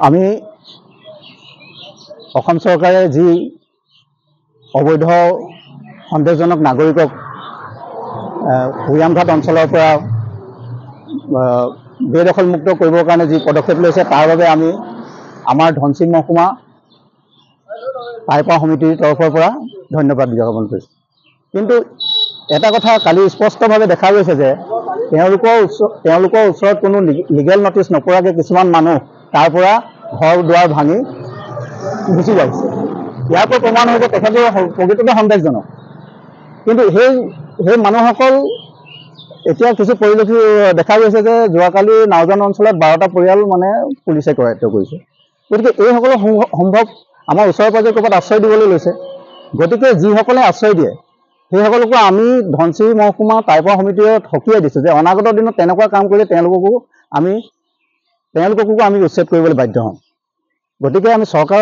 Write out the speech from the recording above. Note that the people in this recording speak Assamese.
আমি অসম চৰকাৰে যি অবৈধ সন্দেহজনক নাগৰিকক ভৈয়ামঘাট অঞ্চলৰ পৰা বেদখলমুক্ত কৰিবৰ কাৰণে যি পদক্ষেপ লৈছে তাৰ বাবে আমি আমাৰ ধনশী মহকুমা পাইপোৱা সমিতিৰ তৰফৰ পৰা ধন্যবাদ জ্ঞাপন কৰিছোঁ। কিন্তু এটা কথা কালি স্পষ্টভাৱে দেখা গৈছে যে তেওঁলোকৰ ওচৰত কোনো লিগেল নটিচ নপৰাকৈ কিছুমান মানুহ তাৰ পৰা ঘৰ দুৱাৰ ভাঙি গুচি যাইছে। ইয়াৰ পৰা প্ৰমাণ হৈছে তেখেতৰ প্ৰকৃততে সন্দেহজনক। কিন্তু সেই মানুহসকল এতিয়া কিছু পৰিলক্ষিত দেখা গৈছে যে যোৱাকালি নাওজান অঞ্চলত 12টা পৰিয়াল পুলিচে কৰায়ত্ব কৰিছে। গতিকে এইসকলৰ সম্ভৱ আমাৰ ওচৰে পাজৰে ক'ৰবাত আশ্ৰয় দিবলৈ লৈছে। গতিকে যিসকলে আশ্ৰয় দিয়ে সেইসকলকো আমি ধনশী মহকুমা পাইপোৱা সমিতিয়ে সকীয়াই দিছোঁ যে অনাগত দিনত তেনেকুৱা কাম কৰিলে তেওঁলোককো আমি উচ্ছেদ কৰিবলৈ বাধ্য হ'ম। গতিকে আমি চৰকাৰ